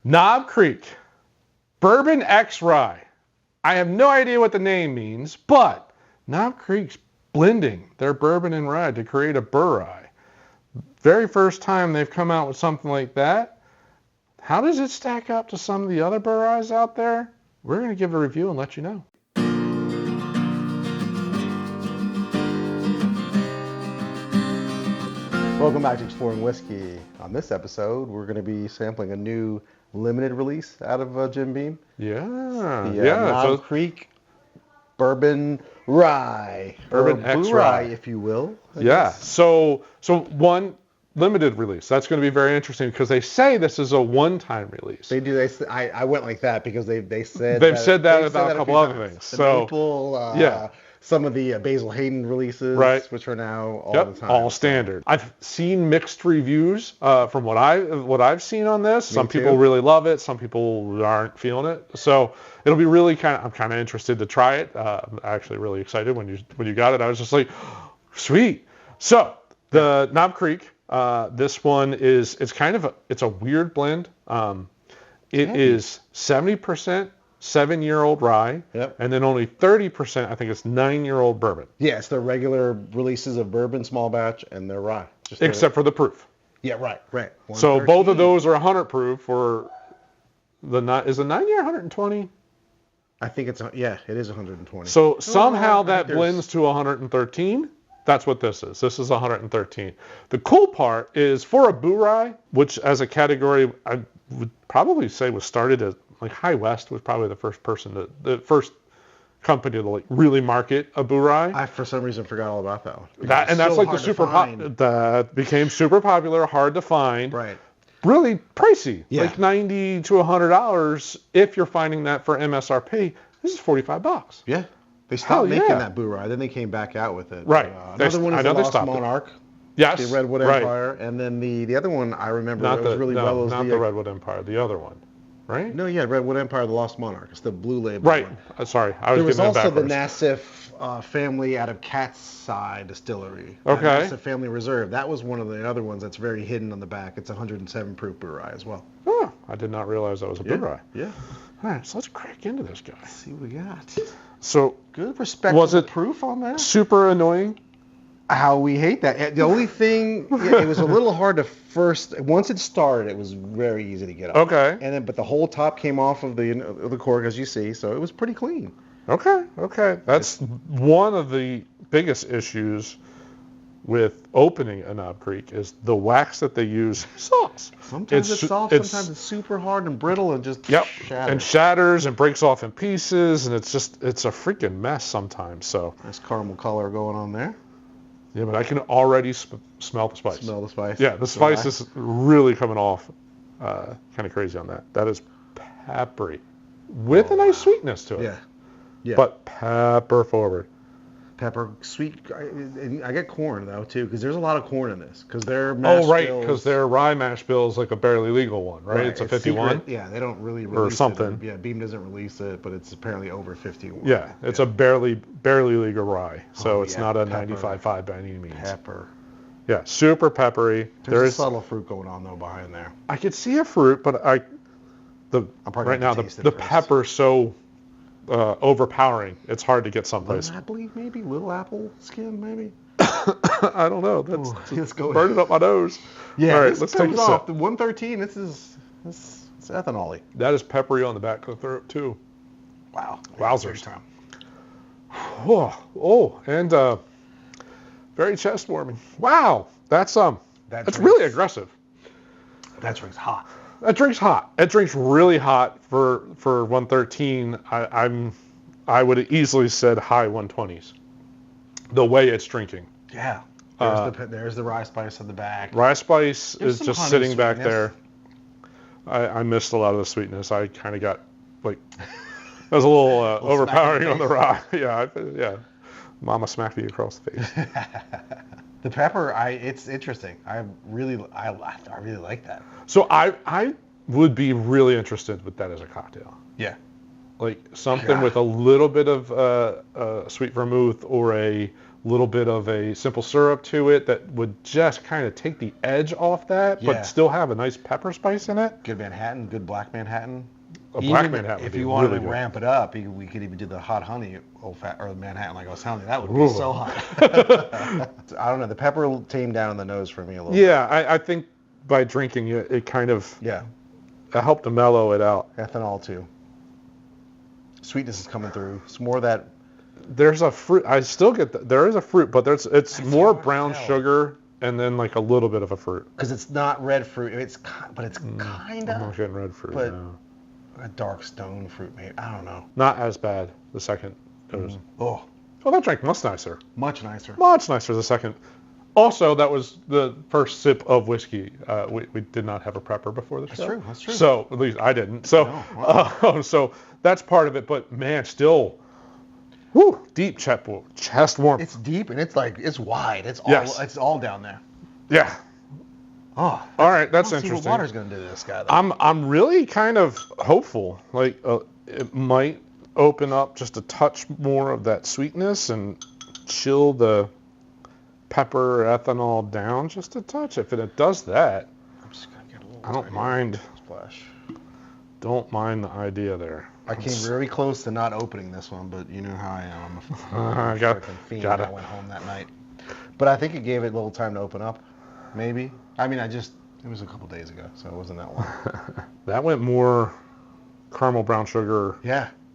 Knob Creek Bourbon X Rye. I have no idea what the name means, but Knob Creek's blending their bourbon and rye to create a Bourye. Very first time they've come out with something like that. How does it stack up to some of the other Bourye's out there? We're going to give a review and let you know. Welcome back to Exploring Whiskey. On this episode, we're going to be sampling a new limited release out of Jim Beam. Yeah. Knob Creek Bourbon Rye. Bourbon X Rye, if you will. I Yeah. guess. So one limited release. That's going to be very interesting because they say this is a one-time release. They do. I went like that because they said They've said that about a couple other things. The So maple, yeah. Some of the Basil Hayden releases, Right. which are now all Yep, the time. all standard. I've seen mixed reviews from what I've seen on this. Some people really love it. Some people aren't feeling it. So it'll be really I'm kind of interested to try it. I'm actually really excited when you got it. I was just like, sweet. So the Knob Creek, this one it's a weird blend. It is 70% 7-year-old rye, Yep. and then only 30%, I think it's 9-year-old bourbon. Yeah, it's the regular releases of bourbon, small batch, and their rye. Except for the proof. Yeah, right. So both of those are 100 proof. For is the 9-year 120? I think it is 120. So somehow I think that blends to 113. That's what this is. This is 113. The cool part is for a Bourye, which as a category I would probably say was started as like High West was probably the first company to like really market a Bourye. I for some reason forgot all about that one. That's like the super that became super popular, hard to find. Right. Really pricey, Yeah. like $90 to $100. If you're finding that for MSRP, this is $45. Yeah. They stopped making yeah. that Bourye, then they came back out with it. Right. Another one is the Lost Monarch. Yes. The Redwood right. Empire, and then the other one I remember Not was really well was not the Redwood Empire, the other one, right? No, yeah, Redwood Empire, the Lost Monarch. It's the blue label Right. one. Sorry, I was There was getting that also the backwards. Nassif family out of Cat's Distillery. Okay. Nassif Family Reserve. That was one of the other ones that's very hidden on the back. It's 107 proof Bourye as well. Oh, I did not realize that was a Bourye. Yeah. All right, so let's crack into this guy. Let's see what we got. So, Good respectable Was it proof on that. super annoying? How we hate that. The only thing, it was a little hard to once it started, it was very easy to get off. Okay. But the whole top came off of the cork, as you see, so it was pretty clean. Okay. That's one of the biggest issues with opening a Knob Creek is the wax that they use sauce. Sometimes it's soft, sometimes it's super hard and brittle and just shatters. And shatters and breaks off in pieces, and it's a freaking mess sometimes. So Nice caramel color going on there. yeah, but I can already smell the spice. Smell the spice. Yeah, the spice is really coming off kind of crazy on that. That is peppery with a nice sweetness to it. Yeah. But pepper forward. Pepper, sweet. And I get corn, though, too, because there's a lot of corn in this. Because their mash bills, because their rye mash bill is like a barely legal one, right? It's a 51. Secret. Yeah, they don't really release or something. it. Yeah, Beam doesn't release it, but it's apparently over 51. Yeah, it's a barely legal rye, so it's yeah, not a pepper. 95.5 by any means. Pepper. Yeah, super peppery. There's a subtle fruit going on, though, behind there. I could see a fruit, but I'm probably right now gonna taste it the first. pepper's so overpowering. It's hard to get someplace. Little apple, maybe? Little apple skin, maybe? I don't know. That's Let's go. burning up my nose. Yeah, all right, this let's take a comes off. sip. The 113, it's ethanol-y. That is peppery on the back of the throat too. Wow. Wowzers. And very chest warming. Wow, that's really aggressive. That drink's hot. That drink's hot. It drinks really hot for 113. I would have easily said high 120s. The way it's drinking. Yeah. There's the rye spice on the back. Rye spice There's is some just honey sitting back sweetness. there. I missed a lot of the sweetness. I kind of got like that was a little overpowering on the rye. Yeah. Mama smacked me across the face. The pepper, it's interesting. I really like that. So I would be really interested with that as a cocktail. Yeah. Like something with a little bit of sweet vermouth or a little bit of a simple syrup to it that would just kind of take the edge off that, but still have a nice pepper spice in it. Good Manhattan, good black Manhattan. Black Manhattan. If you wanted to ramp it up, we could even do the hot honey or Manhattan, like I was telling you. That would be so hot. I don't know. The pepper tamed down in the nose for me a little bit. Yeah, I think by drinking it, it kind of it helped to mellow it out. Ethanol too. Sweetness is coming through. It's more that. There's a fruit. I still get there is a fruit, but it's more brown sugar and then like a little bit of a fruit. Because it's not red fruit. It's kind of. I'm not getting red fruit. But no. A dark stone fruit, maybe. I don't know. Not as bad. The second. Oh, that drank much nicer. Much nicer. Much nicer the second. Also, that was the first sip of whiskey. We did not have a prepper before the show. That's true. So at least I didn't. So so that's part of it. But man, still. Woo, deep chest warmth. It's deep and it's wide. It's all down there. Yeah. Oh. All right, that's interesting. interesting. See what water's gonna do to this guy, though. I'm really kind of hopeful. Like it might open up just a touch more of that sweetness and chill the pepper ethanol down just a touch. If it does that, I'm just gonna get a little. I don't mind. Splash. Don't mind the idea there. I came very close to not opening this one, but you know how I am. I fiend. I went home that night. But I think it gave it a little time to open up, maybe. I mean, it was a couple days ago, so it wasn't that long. That went more caramel brown sugar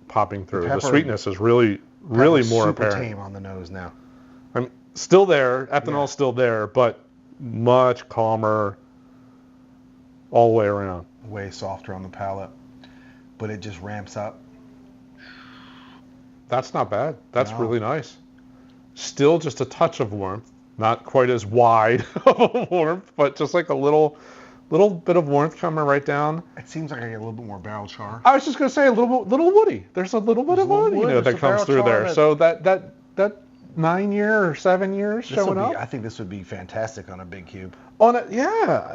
popping through. The sweetness is really more apparent. Super tame on the nose now. I mean, still there, ethanol's still there, but much calmer all the way around. Way softer on the palate. But it just ramps up. That's not bad. That's really nice. Still just a touch of warmth. Not quite as wide of a warmth, but just like a little bit of warmth coming right down. It seems like I get a little bit more barrel char. I was just going to say a little woody. There's a little bit of woody that comes through there. So that 9 year or 7 years showing up. I think this would be fantastic on a big cube.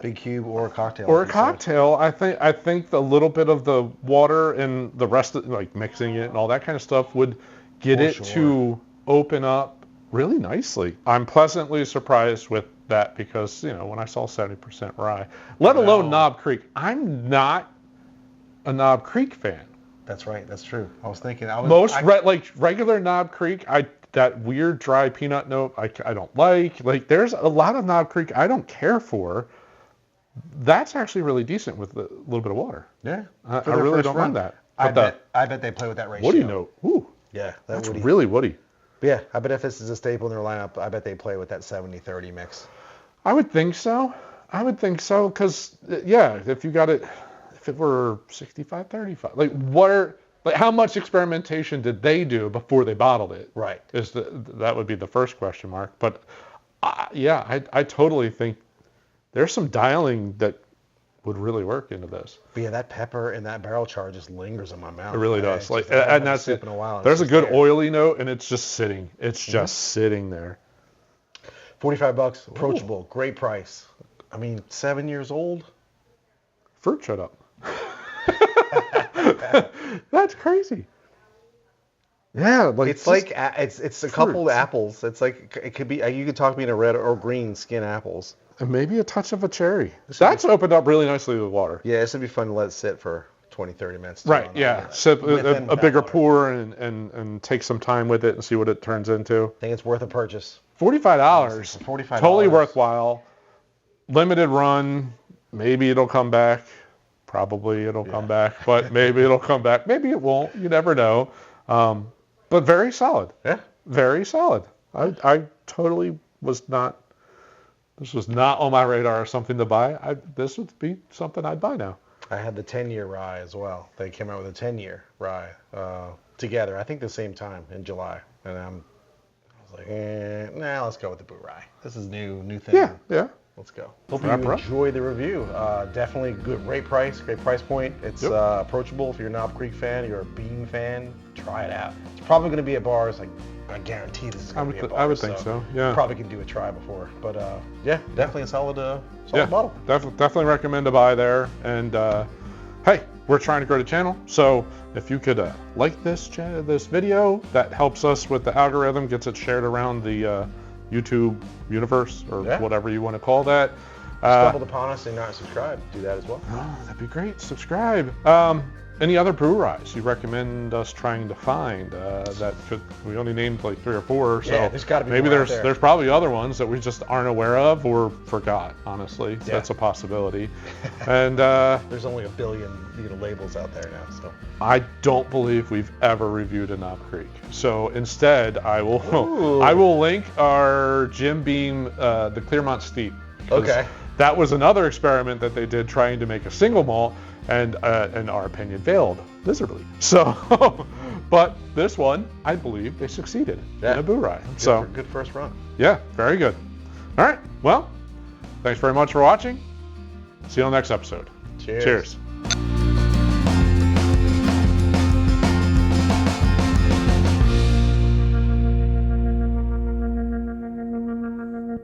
Big cube or a cocktail. Or a cocktail. I think the little bit of the water and the rest of like mixing it and all that kind of stuff would get to open up really nicely. I'm pleasantly surprised with that because when I saw 70% rye, let alone Knob Creek. I'm not a Knob Creek fan. That's right. That's true. I was thinking. Regular Knob Creek, that weird dry peanut note I don't like. Like there's a lot of Knob Creek I don't care for. That's actually really decent with a little bit of water. Yeah. I really don't mind that. I bet they play with that ratio. Woody note. Ooh. Yeah. That's really woody. But yeah. I bet if this is a staple in their lineup, I bet they play with that 70-30 mix. I would think so. Because, if you got it, if it were 65-35, how much experimentation did they do before they bottled it? Right. That would be the first question mark. But I totally think there's some dialing that would really work into this. But yeah, that pepper and that barrel char just lingers in my mouth. It really does. And that's it. There's a good oily note, and it's just sitting. It's just sitting there. $45, approachable, great price. I mean, 7 years old. Fruit shut up. That's crazy. Yeah, it's like it's a couple of apples. It's like it could be. You could talk me into red or green skin apples, and maybe a touch of a cherry. That's opened up really nicely with water. Yeah, this would be fun to let it sit for 20-30 minutes. Right. Yeah. Sip a bigger pour and take some time with it and see what it turns into. I think it's worth a purchase. $45. $45. Totally worthwhile. Limited run. Maybe it'll come back. Probably it'll come back, but maybe it'll come back. Maybe it won't. You never know. But very solid. Yeah. Very solid. I totally was not. This was not on my radar or something to buy. This would be something I'd buy now. I had the 10-year rye as well. They came out with a 10-year rye together. I think the same time in July, and I was like, let's go with the Bourye. This is new thing. Yeah. Let's go. Hope you enjoy the review. Definitely great price point. It's approachable. If you're a Knob Creek fan, you're a Beam fan, try it out. It's probably going to be at bars. Like I guarantee this is going to be at bars. I would think so. Yeah. Probably can do a try before, but definitely a solid bottle. Definitely recommend a buy there. And hey, we're trying to grow the channel, so if you could like this video, that helps us with the algorithm, gets it shared around the YouTube universe, or whatever you want to call that. Stumbled upon us and not subscribed, do that as well. Oh, that'd be great. Subscribe. Any other brew ryes you recommend us trying to find? We only named like 3 or 4, so there's got to be maybe more there's probably other ones that we just aren't aware of or forgot. Honestly, that's a possibility. And there's only 1 billion labels out there now, so I don't believe we've ever reviewed a Knob Creek. So instead, I will link our Jim Beam, the Clearmont Steep. Okay. That was another experiment that they did trying to make a single malt, and in our opinion, failed miserably. So, but this one, I believe they succeeded in a Bourye rye. So good first run. Yeah, very good. All right. Well, thanks very much for watching. See you on the next episode. Cheers. Cheers.